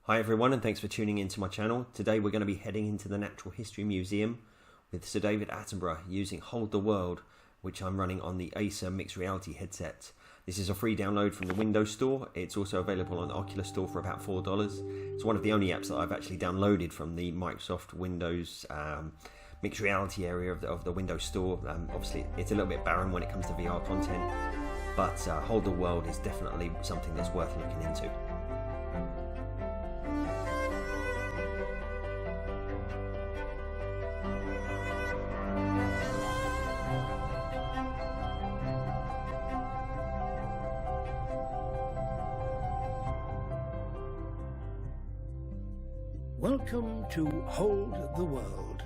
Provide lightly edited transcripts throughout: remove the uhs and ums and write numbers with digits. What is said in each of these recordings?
Hi everyone, and thanks for tuning into my channel. Today we're going to be heading into the Natural History Museum with Sir David Attenborough using Hold the World, which I'm running on the Acer mixed reality headset. This is a free download from the Windows Store. It's also available on the Oculus Store for about $4. It's one of the only apps that I've actually downloaded from the Microsoft Windows mixed reality area of the Windows Store. Obviously it's a little bit barren when it comes to VR content, but Hold the World is definitely something that's worth looking into. Welcome to Hold the World.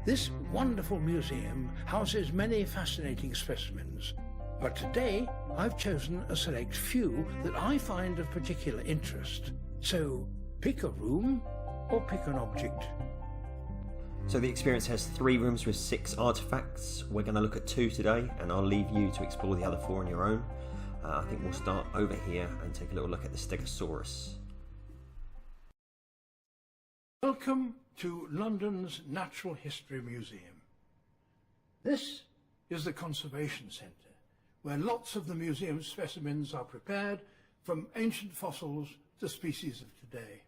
This wonderful museum houses many fascinating specimens, but today I've chosen a select few that I find of particular interest. So pick a room or pick an object. So the experience has 3 rooms with 6 artifacts. We're going to look at 2 today, and I'll leave you to explore the other 4 on your own. I think we'll start over here and take a little look at the Stegosaurus. Welcome to London's Natural History Museum. This is the Conservation Centre, where lots of the museum's specimens are prepared, from ancient fossils to species of today.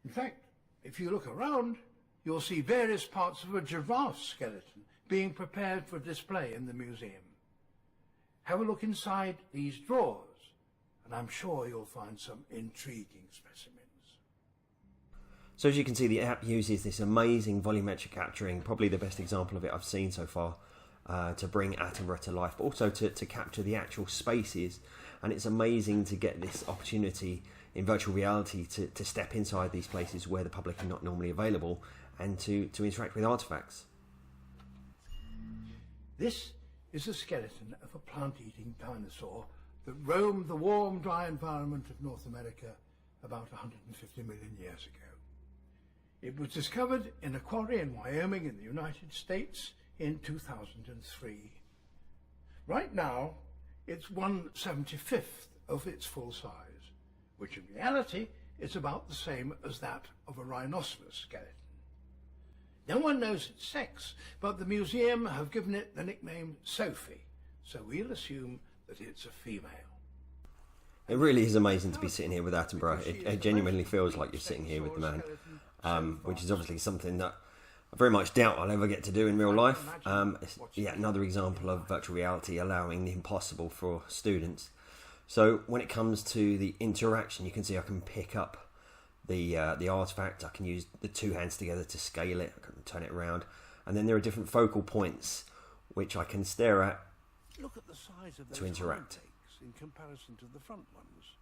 In fact, if you look around, you'll see various parts of a giraffe skeleton being prepared for display in the museum. Have a look inside these drawers, and I'm sure you'll find some intriguing specimens. So as you can see, the app uses this amazing volumetric capturing, probably the best example of it I've seen so far, to bring Attenborough to life, but also to capture the actual spaces. And it's amazing to get this opportunity in virtual reality to step inside these places where the public are not normally available and to interact with artifacts. This is a skeleton of a plant-eating dinosaur that roamed the warm, dry environment of North America about 150 million years ago. It was discovered in a quarry in Wyoming in the United States in 2003. Right now, it's 1/75th of its full size, which in reality is about the same as that of a rhinoceros skeleton. No one knows its sex, but the museum have given it the nickname Sophie, so we'll assume that it's a female. It really is amazing to be sitting here with Attenborough. It genuinely feels like you're sitting here with the man. Which is obviously something that I very much doubt I'll ever get to do in real life. It's yet another example of virtual reality allowing the impossible for students. So when it comes to the interaction, you can see I can pick up the artifact. I can use the 2 hands together to scale it. I can turn it around, and then there are different focal points which I can stare at. Look at the size of those to interact in comparison to the front ones.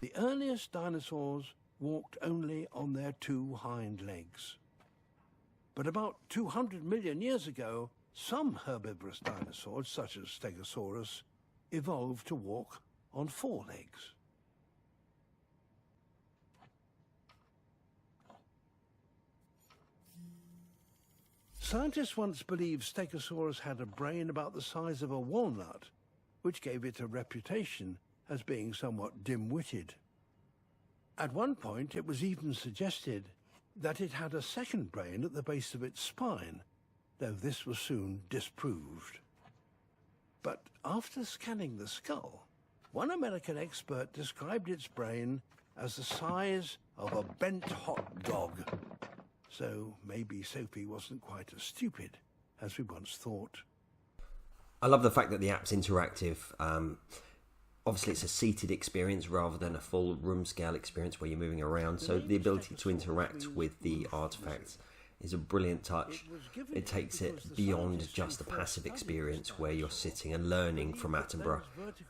The earliest dinosaurs walked only on their 2 hind legs. But about 200 million years ago, some herbivorous dinosaurs, such as Stegosaurus, evolved to walk on 4 legs. Scientists once believed Stegosaurus had a brain about the size of a walnut, which gave it a reputation as being somewhat dim-witted. At one point, it was even suggested that it had a second brain at the base of its spine, though this was soon disproved. But after scanning the skull, one American expert described its brain as the size of a bent hot dog. So maybe Sophie wasn't quite as stupid as we once thought. I love the fact that the app's interactive. Obviously it's a seated experience rather than a full room scale experience where you're moving around, so the ability to interact with the artifacts is a brilliant touch. It takes it beyond just a passive experience where you're sitting and learning from Attenborough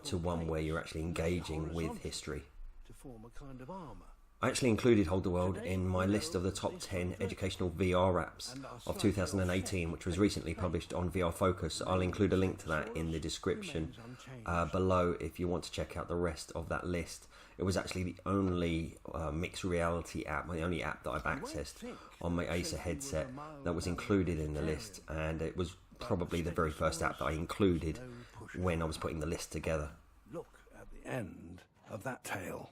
to one where you're actually engaging with history. To form a kind of armor. I actually included Hold the World in my list of the top 10 educational VR apps of 2018, which was recently published on VR Focus. I'll include a link to that in the description below if you want to check out the rest of that list. It was actually the only mixed reality app, the only app that I've accessed on my Acer headset that was included in the list, and it was probably the very first app that I included when I was putting the list together. Look at the end of that tail.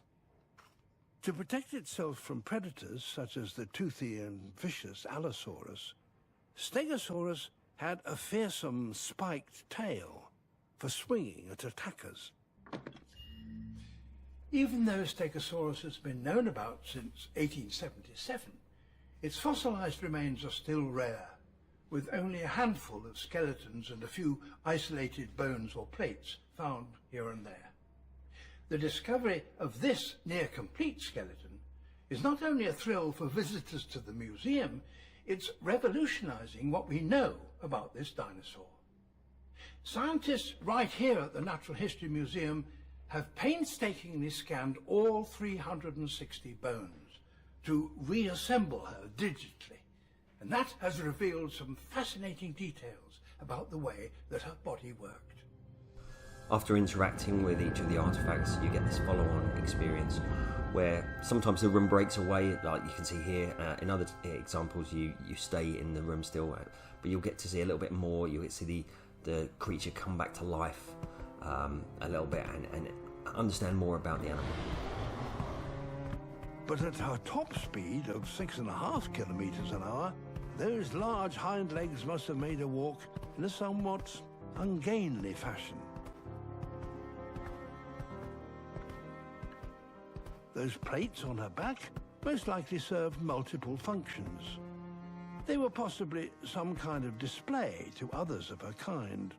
To protect itself from predators such as the toothy and vicious Allosaurus, Stegosaurus had a fearsome spiked tail for swinging at attackers. Even though Stegosaurus has been known about since 1877, its fossilized remains are still rare, with only a handful of skeletons and a few isolated bones or plates found here and there. The discovery of this near-complete skeleton is not only a thrill for visitors to the museum, it's revolutionizing what we know about this dinosaur. Scientists right here at the Natural History Museum have painstakingly scanned all 360 bones to reassemble her digitally, and that has revealed some fascinating details about the way that her body worked. After interacting with each of the artifacts, you get this follow-on experience where sometimes the room breaks away, like you can see here. In other examples, you stay in the room still, but you'll get to see a little bit more. You'll get to see the creature come back to life a little bit and understand more about the animal. But at her top speed of 6.5 kilometers an hour, those large hind legs must have made her walk in a somewhat ungainly fashion. Those plates on her back most likely served multiple functions. They were possibly some kind of display to others of her kind.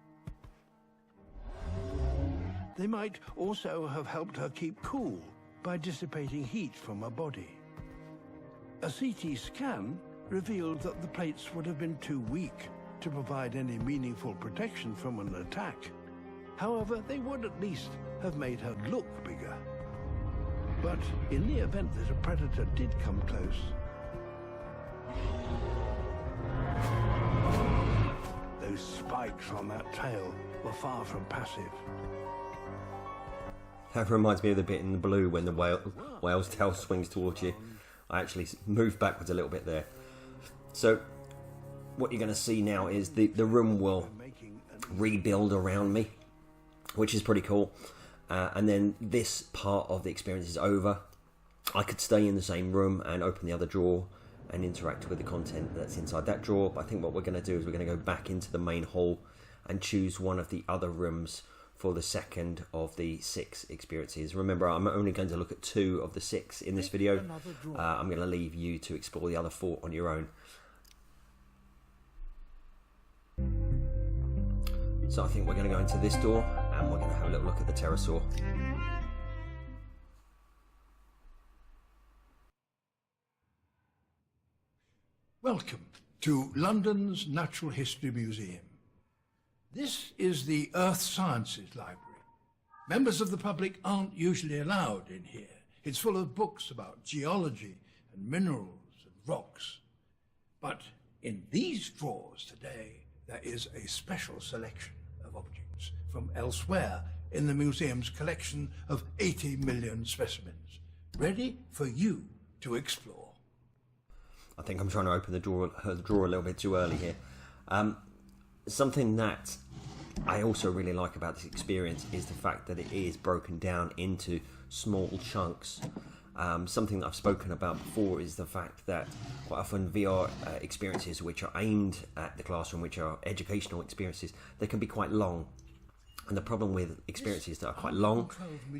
They might also have helped her keep cool by dissipating heat from her body. A CT scan revealed that the plates would have been too weak to provide any meaningful protection from an attack. However, they would at least have made her look bigger. But in the event that a predator did come close, those spikes on that tail were far from passive. That reminds me of the bit in the Blue when the whale's tail swings towards you. I actually moved backwards a little bit there. So what you're going to see now is the room will rebuild around me, which is pretty cool. And then this part of the experience is over. I could stay in the same room and open the other drawer and interact with the content that's inside that drawer. But I think what we're going to do is we're going to go back into the main hall and choose one of the other rooms for the second of the 6 experiences. Remember, I'm only going to look at 2 of the 6 in this video. I'm going to leave you to explore the other 4 on your own. So I think we're going to go into this door and we're going to have a little look at the pterosaur. Welcome to London's Natural History Museum. This is the Earth Sciences Library. Members of the public aren't usually allowed in here. It's full of books about geology and minerals and rocks. But in these drawers today, there is a special selection of objects from elsewhere in the museum's collection of 80 million specimens, ready for you to explore. I think I'm trying to open the drawer a little bit too early here. Something that I also really like about this experience is the fact that it is broken down into small chunks. Something that I've spoken about before is the fact that quite often VR experiences which are aimed at the classroom, which are educational experiences, they can be quite long. And the problem with experiences that are quite long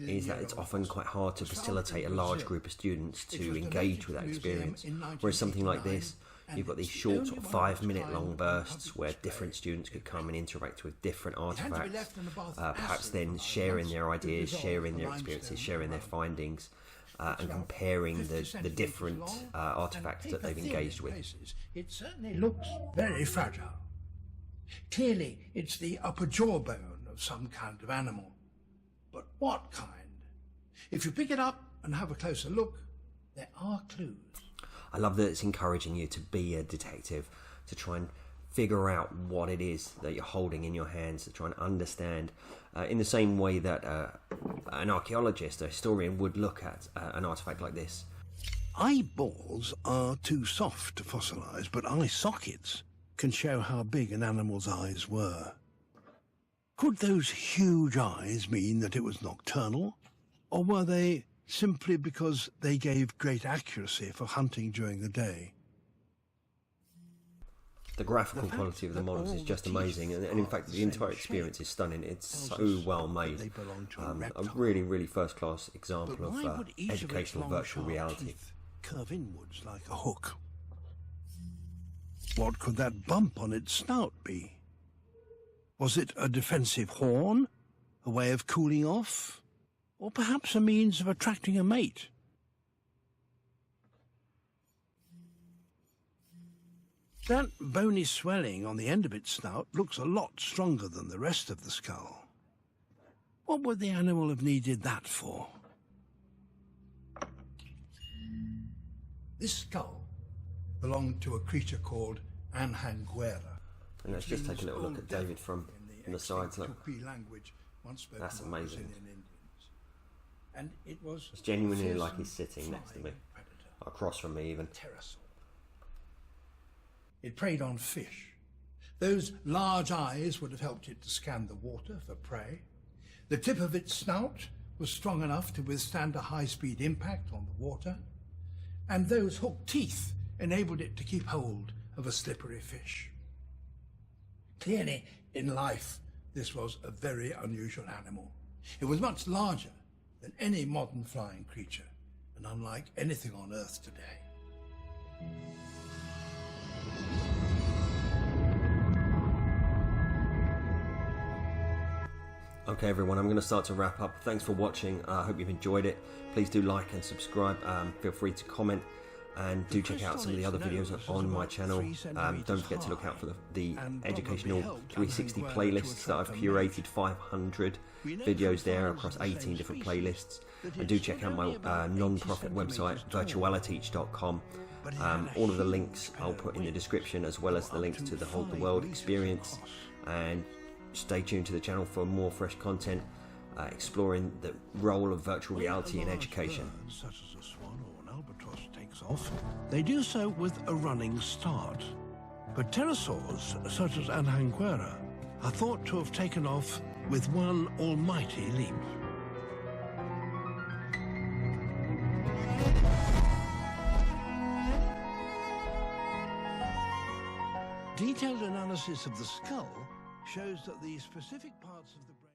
is that it's often quite hard to facilitate a large group of students to engage with that experience. Whereas something like this, you've got these short sort of 5-minute long bursts where different students could come and interact with different artifacts, perhaps then sharing their ideas, sharing their experiences, sharing their findings, and comparing the different artifacts that they've engaged with. It certainly looks very fragile. Clearly, it's the upper jawbone of some kind of animal. But what kind? If you pick it up and have a closer look, there are clues. I love that it's encouraging you to be a detective, to try and figure out what it is that you're holding in your hands, to try and understand in the same way that an archaeologist, a historian, would look at an artifact like this. Eyeballs are too soft to fossilise, but eye sockets can show how big an animal's eyes were. Could those huge eyes mean that it was nocturnal, or were they simply because they gave great accuracy for hunting during the day. The graphical quality of the models is just amazing, and in fact the entire experience is stunning. It's so well made. A really, really first-class example of educational virtual reality. Curve inwards like a hook. What could that bump on its snout be? Was it a defensive horn, a way of cooling off, or perhaps a means of attracting a mate? That bony swelling on the end of its snout looks a lot stronger than the rest of the skull. What would the animal have needed that for? This skull belonged to a creature called Anhanguera. And let's just take a little look at David from the sides. Look, that's amazing. And it was it's genuinely like he's sitting next to me, across from me even. It preyed on fish. Those large eyes would have helped it to scan the water for prey. The tip of its snout was strong enough to withstand a high-speed impact on the water, and those hooked teeth enabled it to keep hold of a slippery fish. Clearly, in life, this was a very unusual animal. It was much larger than any modern flying creature, and unlike anything on Earth today. Okay everyone, I'm going to start to wrap up. Thanks for watching. I hope you've enjoyed it. Please do like and subscribe. Feel free to comment, and do check out some of the other videos on my channel. Don't forget to look out for the educational 360 playlists that I've curated, 500 videos there across 18 different playlists. And do check out my non-profit website, virtualiteach.com. All of the links I'll put in the description, as well as the links to the Hold the World experience. And stay tuned to the channel for more fresh content exploring the role of virtual reality in education. Such as a swan or an albatross takes off, they do so with a running start. But pterosaurs, such as Anhanguera, are thought to have taken off with one almighty leap. Detailed analysis of the skull shows that the specific parts of the brain